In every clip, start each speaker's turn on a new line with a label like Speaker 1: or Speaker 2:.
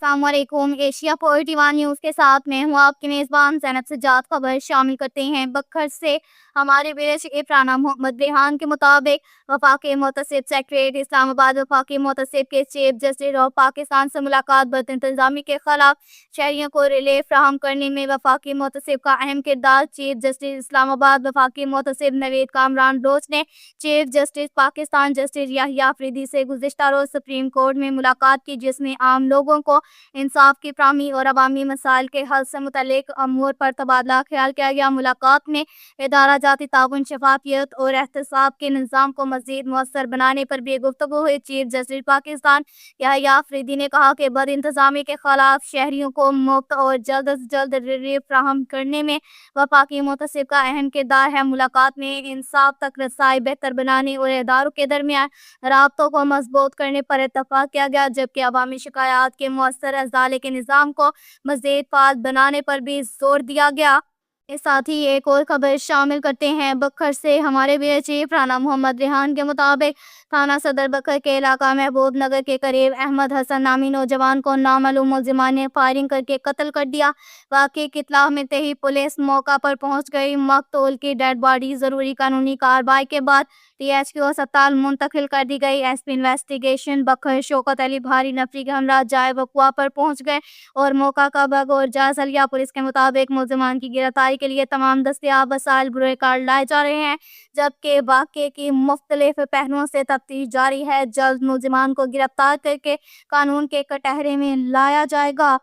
Speaker 1: अस्सलाम वालेकुम। Asia 41 news के साथ मैं हूँ आपकी मेज़बान ज़ैनब सज्जाद। खबर शामिल करते हैं बखर से। हमारे विदेश इफ़राना मोहम्मद रेहान के मुताबिक वफाकी मुतसिब सेक्रेटरी इस्लामाबाद वफाकी मुतसिब के चीफ जस्टिस और पाकिस्तान से मुलाकात बद इंतज़ामी के खिलाफ शहरियों को रिलीफ फराहम करने में वफाकी मुतसिब का अहम किरदार। चीफ जस्टिस इस्लामाबाद वफाकी मुतसिब नवीद कामरान रोज ने chief justice Pakistan justice Yahya Afridi से गुज़िश्ता रोज़ सुप्रीम कोर्ट में मुलाकात की, जिसमें आम लोगों को इंसाफ की फराहमी और अवामी मसाइल के हल से मुतल्लिक अमूर पर तबादला ख्याल किया गया। मुलाकात में इदारा जाती ताउन, शफाफियत और एहतसाब के निज़ाम को मज़ीद मुअस्सर बनाने पर भी गुफ्तगू हुई। चीफ जस्टिस पाकिस्तान याहिया अफरीदी ने कहा कि बद इंतज़ामी के खिलाफ शहरियों को मुफ्त और जल्द से जल्द रिलीफ फराहम करने में वफाकी मुतसिब का अहम किरदार है। मुलाकात में इंसाफ तक रसाई बेहतर बनाने और इदारों के दरमियान राब्तों को मजबूत करने पर इत्तफाक किया गया, जबकि अवामी शिकायत के मुअस्सर अज़ाले के निज़ाम को मज़ीद फाल बनाने पर भी जोर दिया गया। के साथ ही एक और खबर शामिल करते हैं बखर से। हमारे ब्यूरो चीफ राना मोहम्मद रेहान के मुताबिक थाना सदर बखर के इलाका महबूब नगर के करीब अहमद हसन नामी नौजवान को नामालूम मुलजिमान ने फायरिंग करके कत्ल कर दिया। वाक़ई की इत्तला मिलते ही पुलिस मौका पर पहुंच गई। मकतूल की डेड बॉडी ज़रूरी कानूनी कार्रवाई के बाद THQ अस्पताल मुंतकिल कर दी गई। SP इन्वेस्टिगेशन बखर शौकत अली भारी नफरी के हमरा जाए वक़ुआ पर पहुंच गए और मौका का बग और जायज़ा लिया। पुलिस के मुताबिक मुलजिमान की गिरफ्तारी के लिए तमाम दस्तयाब वसाइल बुरे कार्ड लाए जा रहे हैं, जबकि वाक़े की मुख्तलिफ पहलुओं से तफ्तीश जारी है। जल्द मुलजिमान को गिरफ्तार करके कानून के कटहरे में लाया जाएगा।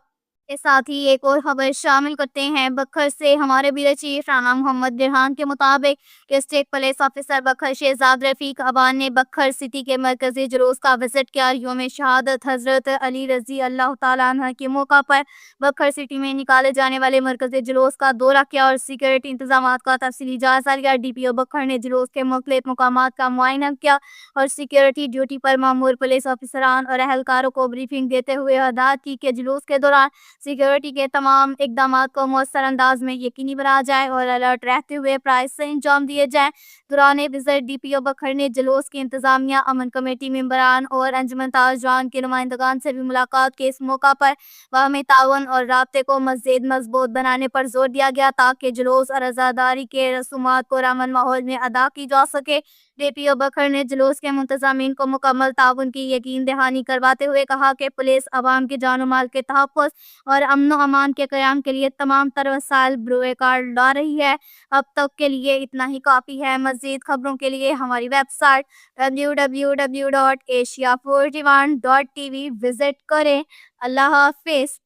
Speaker 1: के साथ ही एक और खबर शामिल करते हैं बखर से। हमारे ब्यूरो चीफ राना मोहम्मद रेहान के मुताबिक डिस्ट्रिक्ट पुलिस ऑफिसर बखर शहजाद रफीक अबान ने बखर सिटी के मरकजी जुलूस का विजिट किया। यौम शहादत हजरत अली रजी अल्लाह तआला अन्हु के मौका पर बखर सिटी में निकाले जाने वाले मरकजी जुलूस का दौरा किया और सिक्योरिटी इंतजाम का तफसीली जायजा लिया। DPO बखर ने जुलूस के मुख्तलिफ मकामात का मुआयना किया और सिक्योरिटी ड्यूटी पर मामूर पुलिस ऑफिसरान और अहलकारों को ब्रीफिंग देते हुए हदायत की कि जुलूस के दौरान सिक्योरिटी के तमाम इकदाम को मौसर अंदाज में यकीनी बनाया जाए और अलर्ट रहते हुए प्राइस से अंजाम दिए जाएँ। दौरान विजिट DPO बखर ने जुलूस की इंतजामिया, अमन कमेटी मेंबरान और अंजुमन ताजवान के नुमाइंदगान से भी मुलाकात के इस मौका पर बाहमी ताउन और राब्ते को मज़ीद मजबूत बनाने पर जोर दिया गया, ताकि जुलूस और आज़ादारी के रसूमात को अमन माहौल में अदा की जा सके। DPO बखर ने जुलूस के मुंतज़मीन को मुकम्मल ताउन की यकीन दहानी करवाते हुए कहा कि पुलिस अवाम के जान माल के तहफ़्फ़ुज़ और अमन अमान के क़याम के लिए तमाम तर वसाइल बुरे कार्ड ला रही है। अब तक के लिए इतना ही काफ़ी है। मज़ीद खबरों के लिए हमारी वेबसाइट www.asia41.tv विजिट करें। अल्लाह हाफ़िज़।